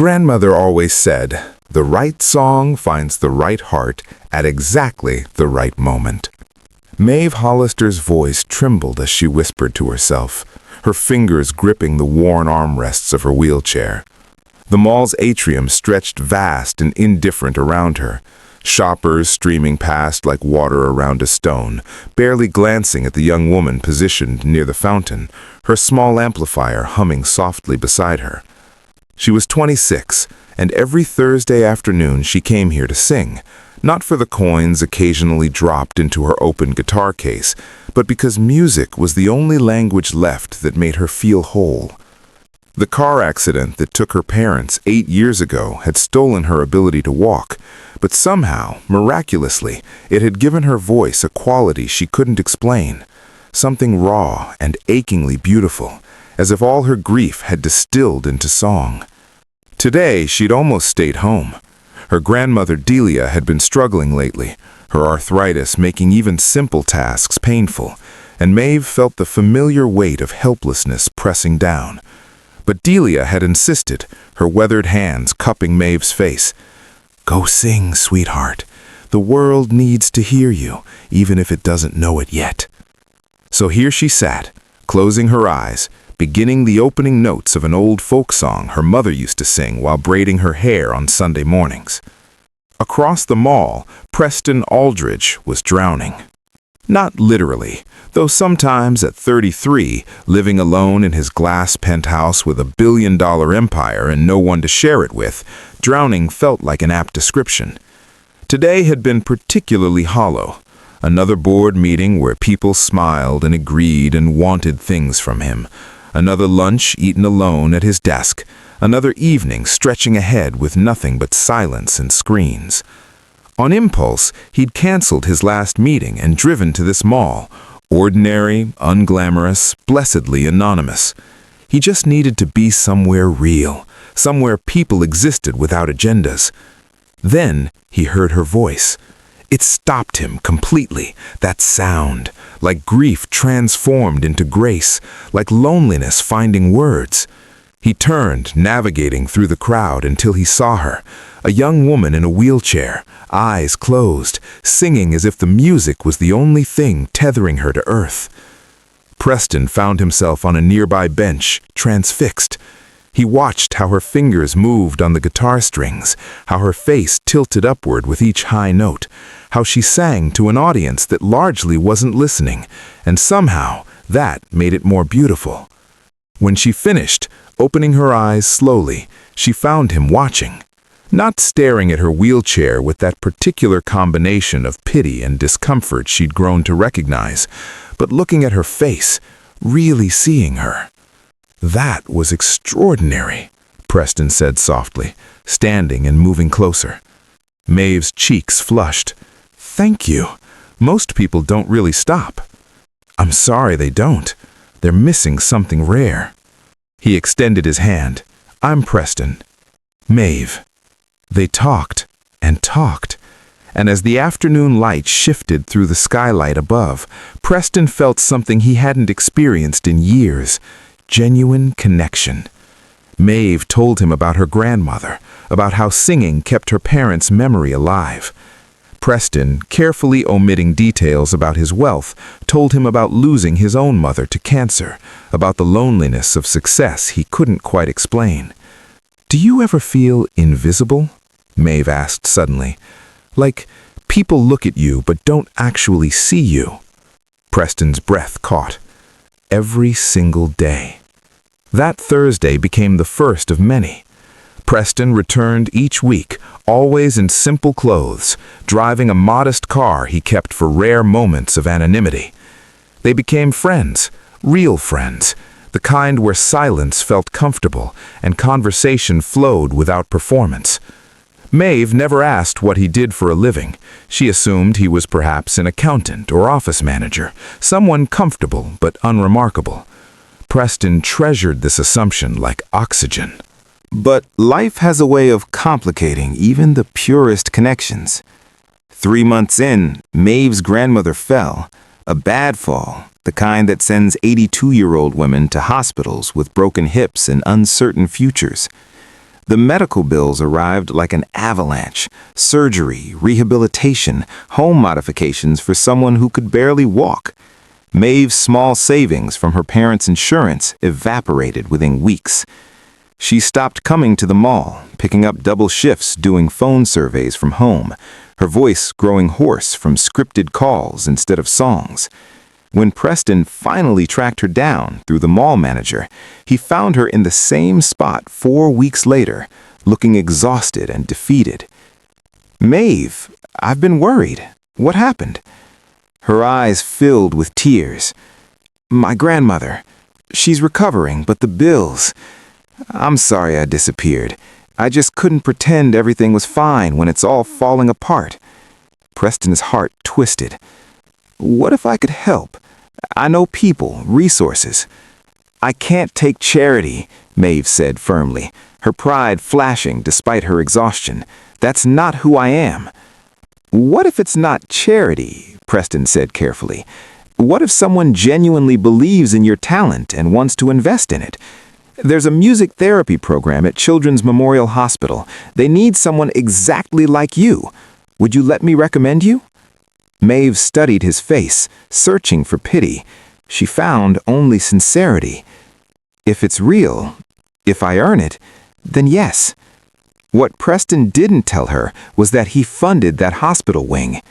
Grandmother always said, "The right song finds the right heart at exactly the right moment." Maeve Hollister's voice trembled as she whispered to herself, her fingers gripping the worn armrests of her wheelchair. The mall's atrium stretched vast and indifferent around her, shoppers streaming past like water around a stone, barely glancing at the young woman positioned near the fountain, her small amplifier humming softly beside her. She was 26, and every Thursday afternoon she came here to sing, not for the coins occasionally dropped into her open guitar case, but because music was the only language left that made her feel whole. The car accident that took her parents 8 years ago had stolen her ability to walk, but somehow, miraculously, it had given her voice a quality she couldn't explain, something raw and achingly beautiful, as if all her grief had distilled into song. Today, she'd almost stayed home. Her grandmother Delia had been struggling lately, her arthritis making even simple tasks painful, and Maeve felt the familiar weight of helplessness pressing down. But Delia had insisted, her weathered hands cupping Maeve's face. "Go sing, sweetheart. The world needs to hear you, even if it doesn't know it yet." So here she sat, closing her eyes, beginning the opening notes of an old folk song her mother used to sing while braiding her hair on Sunday mornings. Across the mall, Preston Aldridge was drowning. Not literally, though sometimes at 33, living alone in his glass penthouse with $1 billion empire and no one to share it with, drowning felt like an apt description. Today had been particularly hollow. Another board meeting where people smiled and agreed and wanted things from him. Another lunch eaten alone at his desk. Another evening stretching ahead with nothing but silence and screens. On impulse, he'd canceled his last meeting and driven to this mall. Ordinary, unglamorous, blessedly anonymous. He just needed to be somewhere real, somewhere people existed without agendas. Then he heard her voice. It stopped him completely, that sound, like grief transformed into grace, like loneliness finding words. He turned, navigating through the crowd until he saw her, a young woman in a wheelchair, eyes closed, singing as if the music was the only thing tethering her to earth. Preston found himself on a nearby bench, transfixed. He watched how her fingers moved on the guitar strings, how her face tilted upward with each high note, how she sang to an audience that largely wasn't listening, and somehow that made it more beautiful. When she finished, opening her eyes slowly, she found him watching, not staring at her wheelchair with that particular combination of pity and discomfort she'd grown to recognize, but looking at her face, really seeing her. "That was extraordinary," Preston said softly, standing and moving closer. Maeve's cheeks flushed. "Thank you. Most people don't really stop." "I'm sorry they don't. They're missing something rare." He extended his hand. "I'm Preston. Maeve." They talked and talked, and as the afternoon light shifted through the skylight above, Preston felt something he hadn't experienced in years. Genuine connection. Maeve told him about her grandmother, about how singing kept her parents' memory alive. Preston, carefully omitting details about his wealth, told him about losing his own mother to cancer, about the loneliness of success he couldn't quite explain. "Do you ever feel invisible?" Maeve asked suddenly. "Like people look at you but don't actually see you?" Preston's breath caught. Every single day. That Thursday became the first of many. Preston returned each week, always in simple clothes, driving a modest car he kept for rare moments of anonymity. They became friends, real friends, the kind where silence felt comfortable and conversation flowed without performance. Maeve never asked what he did for a living. She assumed he was perhaps an accountant or office manager, someone comfortable but unremarkable. Preston treasured this assumption like oxygen. But life has a way of complicating even the purest connections. 3 months in, Maeve's grandmother fell, a bad fall, the kind that sends 82-year-old women to hospitals with broken hips and uncertain futures. The medical bills arrived like an avalanche. Surgery, rehabilitation, home modifications for someone who could barely walk. Maeve's small savings from her parents' insurance evaporated within weeks. She stopped coming to the mall, picking up double shifts doing phone surveys from home, her voice growing hoarse from scripted calls instead of songs. When Preston finally tracked her down through the mall manager, he found her in the same spot 4 weeks later, looking exhausted and defeated. "Maeve, I've been worried. What happened?" Her eyes filled with tears. "My grandmother. She's recovering, but the bills. I'm sorry I disappeared. I just couldn't pretend everything was fine when it's all falling apart." Preston's heart twisted. "What if I could help? I know people, resources." "I can't take charity," Maeve said firmly, her pride flashing despite her exhaustion. "That's not who I am." "What if it's not charity?" Preston said carefully. "What if someone genuinely believes in your talent and wants to invest in it? There's a music therapy program at Children's Memorial Hospital. They need someone exactly like you. Would you let me recommend you?" Maeve studied his face, searching for pity. She found only sincerity. "If it's real, if I earn it, then yes." What Preston didn't tell her was that he funded that hospital wing.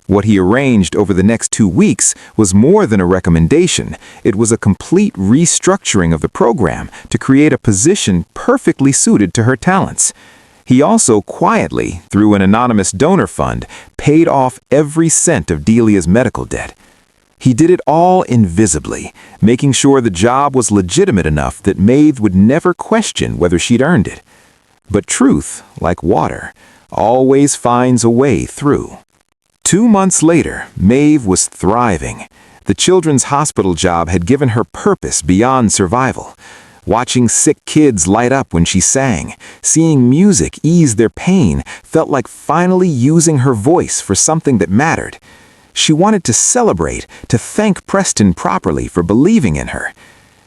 What he arranged over the next 2 weeks was more than a recommendation. It was a complete restructuring of the program to create a position perfectly suited to her talents. He also quietly, through an anonymous donor fund, paid off every cent of Delia's medical debt. He did it all invisibly, making sure the job was legitimate enough that Maeve would never question whether she'd earned it. But truth, like water, always finds a way through. 2 months later, Maeve was thriving. The children's hospital job had given her purpose beyond survival. Watching sick kids light up when she sang, seeing music ease their pain, felt like finally using her voice for something that mattered. She wanted to celebrate, to thank Preston properly for believing in her.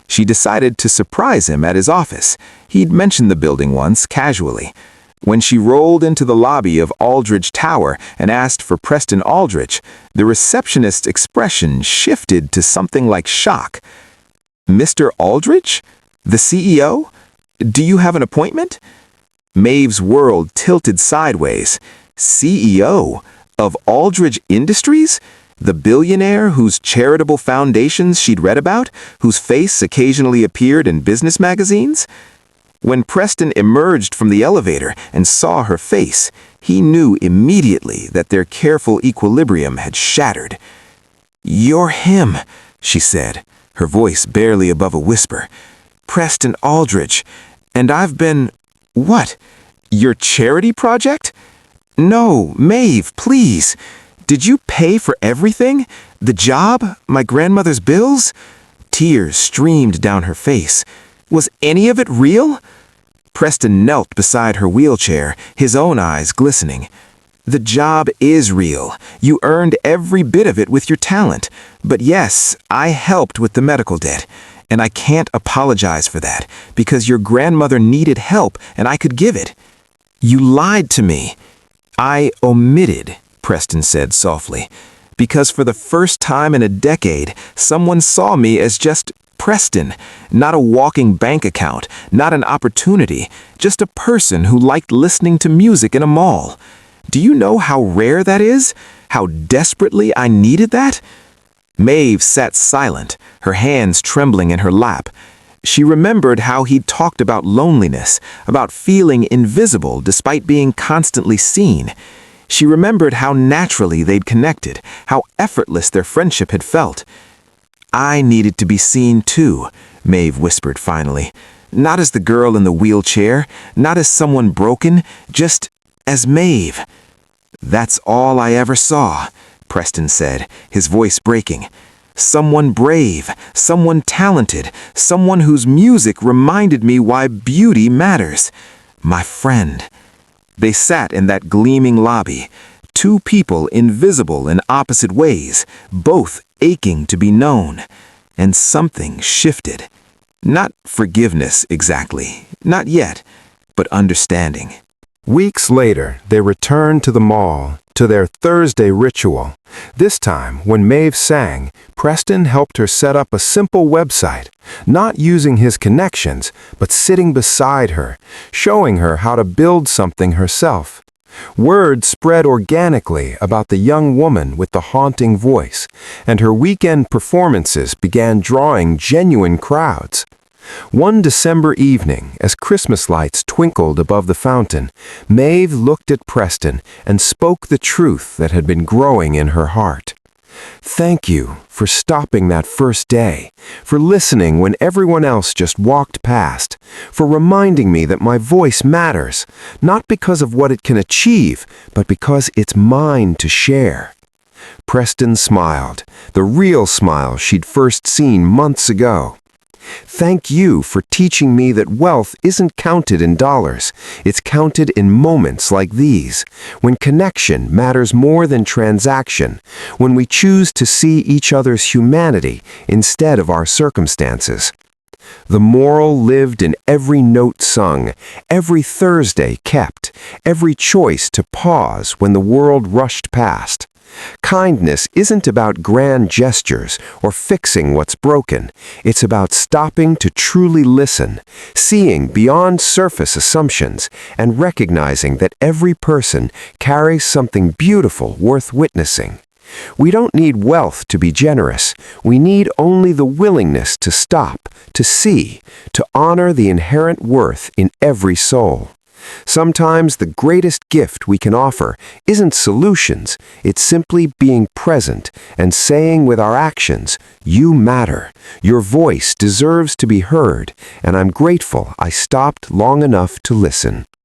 She decided to surprise him at his office. He'd mentioned the building once, casually. When she rolled into the lobby of Aldrich Tower and asked for Preston Aldrich, the receptionist's expression shifted to something like shock. "Mr. Aldrich? The CEO? Do you have an appointment?" Maeve's world tilted sideways. CEO? Of Aldrich Industries? The billionaire whose charitable foundations she'd read about, whose face occasionally appeared in business magazines? When Preston emerged from the elevator and saw her face, he knew immediately that their careful equilibrium had shattered. "You're him," she said, her voice barely above a whisper. "Preston Aldrich. And I've been... What? Your charity project?" "No, Maeve, please. Did you pay for everything? The job? My grandmother's bills?" Tears streamed down her face. "Was any of it real?" Preston knelt beside her wheelchair, his own eyes glistening. "The job is real. You earned every bit of it with your talent. But yes, I helped with the medical debt. And I can't apologize for that, because your grandmother needed help and I could give it." "You lied to me." "I omitted," Preston said softly, "because for the first time in a decade, someone saw me as just Preston, not a walking bank account, not an opportunity, just a person who liked listening to music in a mall. Do you know how rare that is? How desperately I needed that?" Maeve sat silent, her hands trembling in her lap. She remembered how he'd talked about loneliness, about feeling invisible despite being constantly seen. She remembered how naturally they'd connected, how effortless their friendship had felt. "I needed to be seen too," Maeve whispered finally. "Not as the girl in the wheelchair, not as someone broken, just as Maeve." "That's all I ever saw," Preston said, his voice breaking. "Someone brave, someone talented, someone whose music reminded me why beauty matters. My friend." They sat in that gleaming lobby, two people invisible in opposite ways, both aching to be known. And something shifted. Not forgiveness exactly, not yet. but understanding. Weeks later, they returned to the mall, to their Thursday ritual. This time, when Maeve sang, Preston helped her set up a simple website, not using his connections, but sitting beside her, showing her how to build something herself. Word spread organically about the young woman with the haunting voice, and her weekend performances began drawing genuine crowds. One December evening, as Christmas lights twinkled above the fountain, Maeve looked at Preston and spoke the truth that had been growing in her heart. "Thank you for stopping that first day, for listening when everyone else just walked past, for reminding me that my voice matters, not because of what it can achieve, but because it's mine to share." Preston smiled, the real smile she'd first seen months ago. "Thank you for teaching me that wealth isn't counted in dollars. It's counted in moments like these, when connection matters more than transaction, when we choose to see each other's humanity instead of our circumstances." The moral lived in every note sung, every Thursday kept, every choice to pause when the world rushed past. Kindness isn't about grand gestures or fixing what's broken. It's about stopping to truly listen, seeing beyond surface assumptions, and recognizing that every person carries something beautiful worth witnessing. We don't need wealth to be generous. We need only the willingness to stop, to see, to honor the inherent worth in every soul. Sometimes the greatest gift we can offer isn't solutions, it's simply being present and saying with our actions, "You matter, your voice deserves to be heard, and I'm grateful I stopped long enough to listen."